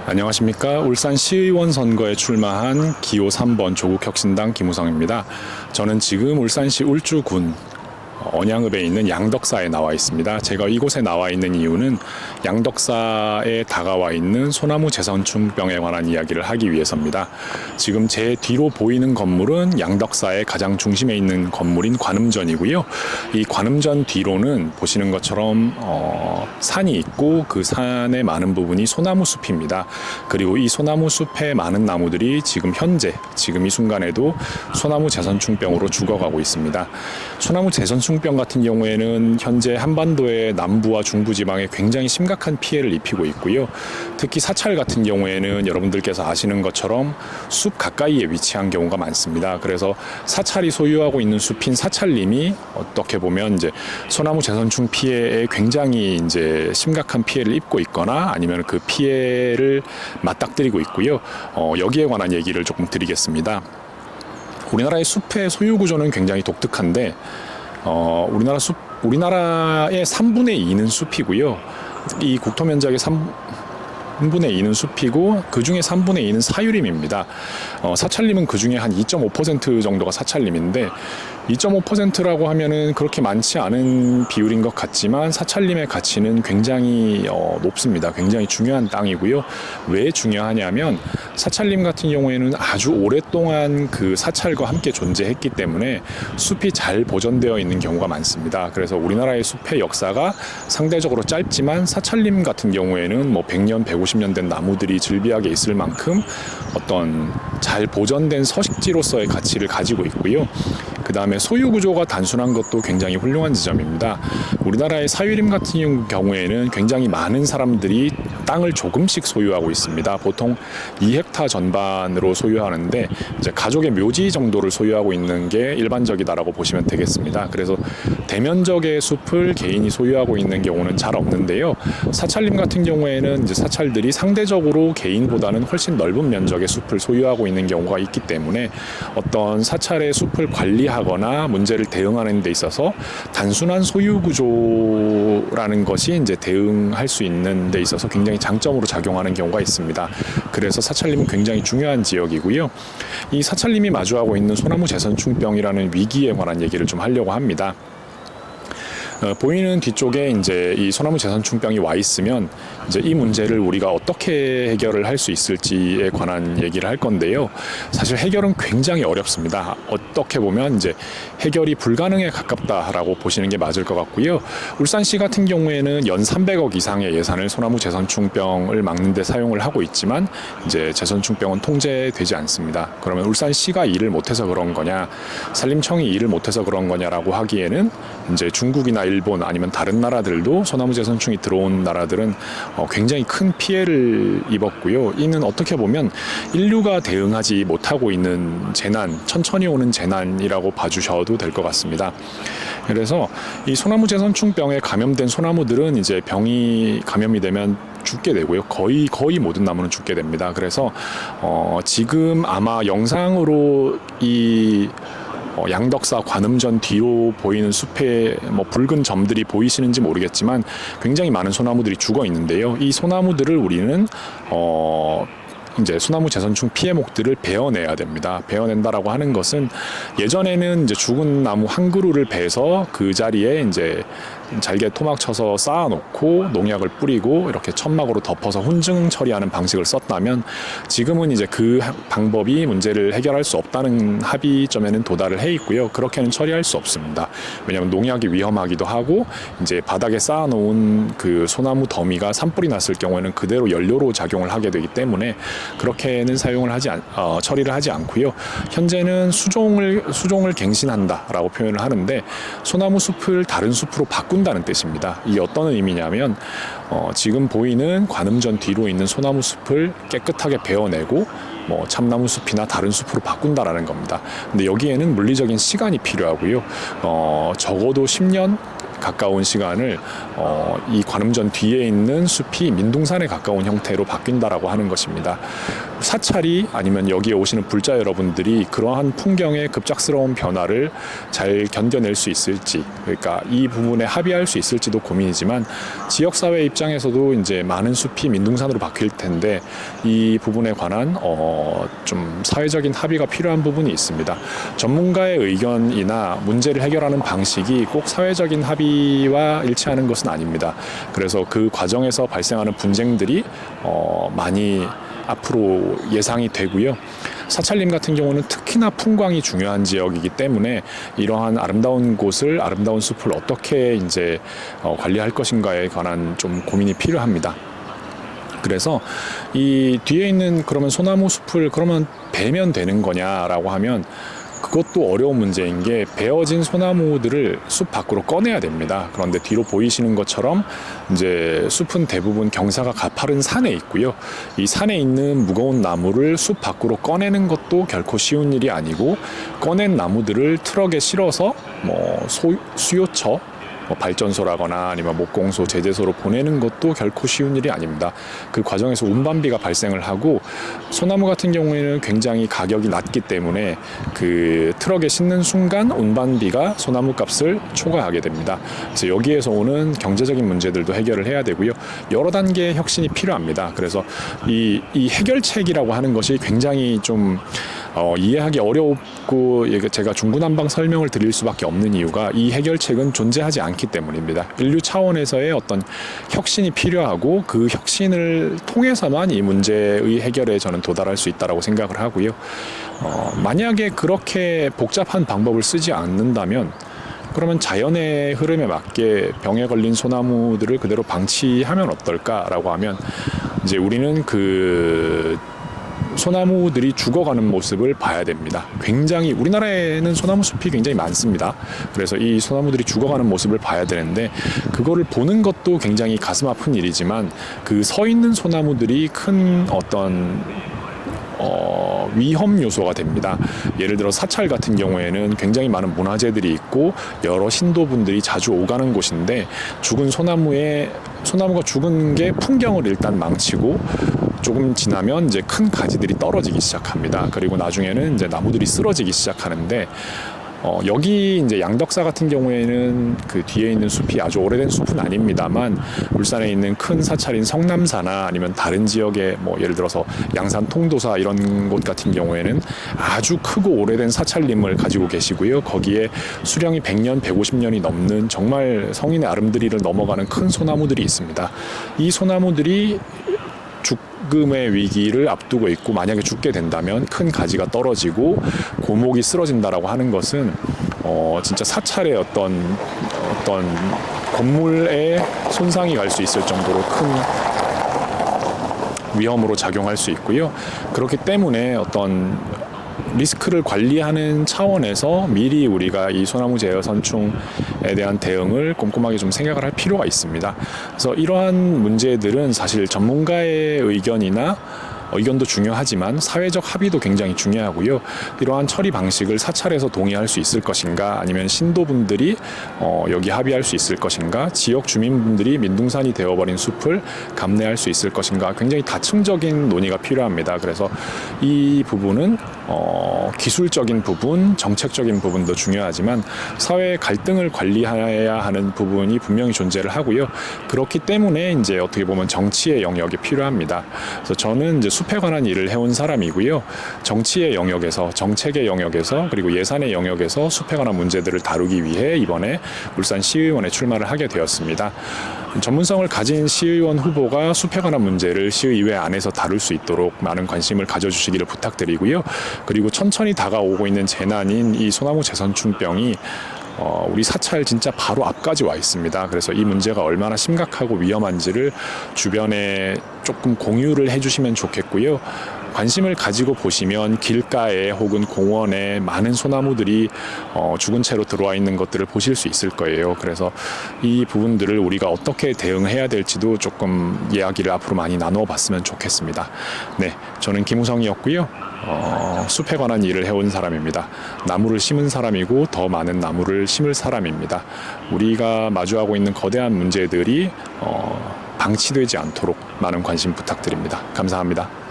안녕하십니까. 울산 시의원 선거에 출마한 기호 3번 조국혁신당 김우성입니다. 저는 지금 울산시 울주군 언양읍에 있는 양덕사에 나와 있습니다. 제가 이곳에 나와 있는 이유는 양덕사에 다가와 있는 소나무 재선충병에 관한 이야기를 하기 위해서입니다. 지금 제 뒤로 보이는 건물은 양덕사의 가장 중심에 있는 건물인 관음전이고요. 이 관음전 뒤로는 보시는 것처럼 산이 있고 그 산의 많은 부분이 소나무 숲입니다. 그리고 이 소나무 숲의 많은 나무들이 지금 이 순간에도 소나무 재선충병으로 죽어가고 있습니다. 소나무 재선충병 같은 경우에는 현재 한반도의 남부와 중부 지방에 굉장히 심각한 피해를 입히고 있고요. 특히 사찰 같은 경우에는 여러분들께서 아시는 것처럼 숲 가까이에 위치한 경우가 많습니다. 그래서 사찰이 소유하고 있는 숲인 사찰림이 어떻게 보면 이제 소나무 재선충 피해에 굉장히 이제 심각한 피해를 입고 있거나 아니면 그 피해를 맞닥뜨리고 있고요. 여기에 관한 얘기를 조금 드리겠습니다. 우리나라의 숲의 소유 구조는 굉장히 독특한데 우리나라의 3분의 2는 숲이고요. 이 국토 면적의 3분의 2는 숲이고 그 중에 3분의 2는 사유림입니다. 사찰림은 그 중에 한 2.5% 정도가 사찰림인데 2.5%라고 하면은 그렇게 많지 않은 비율인 것 같지만 사찰림의 가치는 굉장히 높습니다. 굉장히 중요한 땅이고요. 왜 중요하냐면 사찰림 같은 경우에는 아주 오랫동안 그 사찰과 함께 존재했기 때문에 숲이 잘 보존되어 있는 경우가 많습니다. 그래서 우리나라의 숲의 역사가 상대적으로 짧지만 사찰림 같은 경우에는 뭐 100년, 150년 된 나무들이 즐비하게 있을 만큼 어떤 잘 보존된 서식지로서의 가치를 가지고 있고요. 그 다음에 소유 구조가 단순한 것도 굉장히 훌륭한 지점입니다. 우리나라의 사유림 같은 경우에는 굉장히 많은 사람들이 땅을 조금씩 소유하고 있습니다. 보통 2헥타 전반으로 소유하는데 이제 가족의 묘지 정도를 소유하고 있는 게 일반적이다라고 보시면 되겠습니다. 그래서 대면적의 숲을 개인이 소유하고 있는 경우는 잘 없는데요. 사찰림 같은 경우에는 이제 사찰들이 상대적으로 개인보다는 훨씬 넓은 면적의 숲을 소유하고 있는 경우가 있기 때문에 어떤 사찰의 숲을 관리하거나 문제를 대응하는 데 있어서 단순한 소유 구조라는 것이 이제 대응할 수 있는 데 있어서 굉장히 장점으로 작용하는 경우가 있습니다. 그래서 사찰림은 굉장히 중요한 지역이고요. 이 사찰림이 마주하고 있는 소나무 재선충병이라는 위기에 관한 얘기를 좀 하려고 합니다. 보이는 뒤쪽에 이제 이 소나무 재선충병이 와 있으면 이제 이 문제를 우리가 어떻게 해결을 할 수 있을지에 관한 얘기를 할 건데요. 사실 해결은 굉장히 어렵습니다. 어떻게 보면 이제 해결이 불가능에 가깝다라고 보시는 게 맞을 것 같고요. 울산시 같은 경우에는 연 300억 이상의 예산을 소나무 재선충병을 막는 데 사용을 하고 있지만 이제 재선충병은 통제되지 않습니다. 그러면 울산시가 일을 못해서 그런 거냐, 산림청이 일을 못해서 그런 거냐라고 하기에는 이제 중국이나 일본 아니면 다른 나라들도 소나무 재선충이 들어온 나라들은 굉장히 큰 피해를 입었고요. 이는 어떻게 보면 인류가 대응하지 못하고 있는 재난, 천천히 오는 재난이라고 봐주셔도 될 것 같습니다. 그래서 이 소나무 재선충병에 감염된 소나무들은 이제 병이 감염이 되면 죽게 되고요. 거의 모든 나무는 죽게 됩니다. 그래서 지금 아마 영상으로 이 양덕사 관음전 뒤로 보이는 숲에 붉은 점들이 보이시는지 모르겠지만 굉장히 많은 소나무들이 죽어 있는데요. 이 소나무들을 우리는 이제 소나무 재선충 피해목들을 베어내야 됩니다. 베어낸다라고 하는 것은 예전에는 이제 죽은 나무 한 그루를 베서 그 자리에 이제 잘게 토막 쳐서 쌓아놓고 농약을 뿌리고 이렇게 천막으로 덮어서 훈증 처리하는 방식을 썼다면 지금은 이제 그 방법이 문제를 해결할 수 없다는 합의점에는 도달을 해 있고요. 그렇게는 처리할 수 없습니다. 왜냐하면 농약이 위험하기도 하고 이제 바닥에 쌓아놓은 그 소나무 더미가 산불이 났을 경우에는 그대로 연료로 작용을 하게 되기 때문에 그렇게는 처리를 하지 않고요. 현재는 수종을 갱신한다라고 표현을 하는데 소나무 숲을 다른 숲으로 바꾼다는 뜻입니다. 이게 어떤 의미냐면 지금 보이는 관음전 뒤로 있는 소나무 숲을 깨끗하게 베어내고 참나무 숲이나 다른 숲으로 바꾼다라는 겁니다. 근데 여기에는 물리적인 시간이 필요하고요. 적어도 10년 가까운 시간을 이 관음전 뒤에 있는 숲이 민둥산에 가까운 형태로 바뀐다라고 하는 것입니다. 사찰이 아니면 여기에 오시는 불자 여러분들이 그러한 풍경의 급작스러운 변화를 잘 견뎌낼 수 있을지, 그러니까 이 부분에 합의할 수 있을지도 고민이지만 지역사회 입장에서도 이제 많은 숲이 민둥산으로 바뀔 텐데 이 부분에 관한 좀 사회적인 합의가 필요한 부분이 있습니다. 전문가의 의견이나 문제를 해결하는 방식이 꼭 사회적인 합의와 일치하는 것은 아닙니다. 그래서 그 과정에서 발생하는 분쟁들이 많이 앞으로 예상이 되고요. 사찰림 같은 경우는 특히나 풍광이 중요한 지역이기 때문에 이러한 아름다운 곳을, 아름다운 숲을 어떻게 이제 관리할 것인가에 관한 좀 고민이 필요합니다. 그래서 이 뒤에 있는 그러면 소나무 숲을 그러면 베면 되는 거냐라고 하면 그것도 어려운 문제인 게 베어진 소나무들을 숲 밖으로 꺼내야 됩니다. 그런데 뒤로 보이시는 것처럼 이제 숲은 대부분 경사가 가파른 산에 있고요. 이 산에 있는 무거운 나무를 숲 밖으로 꺼내는 것도 결코 쉬운 일이 아니고 꺼낸 나무들을 트럭에 실어서 수요처 발전소라거나 아니면 목공소, 제재소로 보내는 것도 결코 쉬운 일이 아닙니다. 그 과정에서 운반비가 발생을 하고 소나무 같은 경우에는 굉장히 가격이 낮기 때문에 그 트럭에 싣는 순간 운반비가 소나무 값을 초과하게 됩니다. 그래서 여기에서 오는 경제적인 문제들도 해결을 해야 되고요. 여러 단계의 혁신이 필요합니다. 그래서 이 해결책이라고 하는 것이 굉장히 좀 이해하기 어렵고 제가 중구난방 설명을 드릴 수밖에 없는 이유가 이 해결책은 존재하지 않기 때문입니다. 인류 차원에서의 어떤 혁신이 필요하고 그 혁신을 통해서만 이 문제의 해결에 저는 도달할 수 있다고 생각을 하고요. 만약에 그렇게 복잡한 방법을 쓰지 않는다면 그러면 자연의 흐름에 맞게 병에 걸린 소나무들을 그대로 방치하면 어떨까라고 하면 이제 우리는 그 소나무들이 죽어가는 모습을 봐야 됩니다. 굉장히 우리나라에는 소나무 숲이 굉장히 많습니다. 그래서 이 소나무들이 죽어가는 모습을 봐야 되는데 그거를 보는 것도 굉장히 가슴 아픈 일이지만 그 서 있는 소나무들이 큰 어떤 위험 요소가 됩니다. 예를 들어 사찰 같은 경우에는 굉장히 많은 문화재들이 있고 여러 신도분들이 자주 오가는 곳인데 죽은 소나무가 죽은 게 풍경을 일단 망치고 조금 지나면 이제 큰 가지들이 떨어지기 시작합니다. 그리고 나중에는 이제 나무들이 쓰러지기 시작하는데 여기 이제 양덕사 같은 경우에는 그 뒤에 있는 숲이 아주 오래된 숲은 아닙니다만 울산에 있는 큰 사찰인 성남사나 아니면 다른 지역의 예를 들어서 양산 통도사 이런 곳 같은 경우에는 아주 크고 오래된 사찰림을 가지고 계시고요. 거기에 수령이 100년, 150년이 넘는 정말 성인의 아름드리를 넘어가는 큰 소나무들이 있습니다. 이 소나무들이 죽음의 위기를 앞두고 있고 만약에 죽게 된다면 큰 가지가 떨어지고 고목이 쓰러진다라고 하는 것은 진짜 사찰의 어떤 건물에 손상이 갈 수 있을 정도로 큰 위험으로 작용할 수 있고요. 그렇기 때문에 어떤 리스크를 관리하는 차원에서 미리 우리가 이 소나무 제어 선충에 대한 대응을 꼼꼼하게 좀 생각을 할 필요가 있습니다. 그래서 이러한 문제들은 사실 전문가의 의견도 중요하지만 사회적 합의도 굉장히 중요하고요. 이러한 처리 방식을 사찰에서 동의할 수 있을 것인가 아니면 신도분들이 여기 합의할 수 있을 것인가 지역 주민분들이 민둥산이 되어버린 숲을 감내할 수 있을 것인가 굉장히 다층적인 논의가 필요합니다. 그래서 이 부분은 기술적인 부분, 정책적인 부분도 중요하지만 사회의 갈등을 관리해야 하는 부분이 분명히 존재를 하고요. 그렇기 때문에 이제 어떻게 보면 정치의 영역이 필요합니다. 그래서 저는 이제 숲에 관한 일을 해온 사람이고요. 정치의 영역에서, 정책의 영역에서, 그리고 예산의 영역에서 숲에 관한 문제들을 다루기 위해 이번에 울산 시의원에 출마를 하게 되었습니다. 전문성을 가진 시의원 후보가 숲에 관한 문제를 시의회 안에서 다룰 수 있도록 많은 관심을 가져주시기를 부탁드리고요. 그리고 천천히 다가오고 있는 재난인 이 소나무 재선충병이 우리 사찰 진짜 바로 앞까지 와 있습니다. 그래서 이 문제가 얼마나 심각하고 위험한지를 주변에 조금 공유를 해주시면 좋겠고요. 관심을 가지고 보시면 길가에 혹은 공원에 많은 소나무들이 죽은 채로 들어와 있는 것들을 보실 수 있을 거예요. 그래서 이 부분들을 우리가 어떻게 대응해야 될지도 조금 이야기를 앞으로 많이 나누어 봤으면 좋겠습니다. 네, 저는 김우성이었고요. 숲에 관한 일을 해온 사람입니다. 나무를 심은 사람이고 더 많은 나무를 심을 사람입니다. 우리가 마주하고 있는 거대한 문제들이 방치되지 않도록 많은 관심 부탁드립니다. 감사합니다.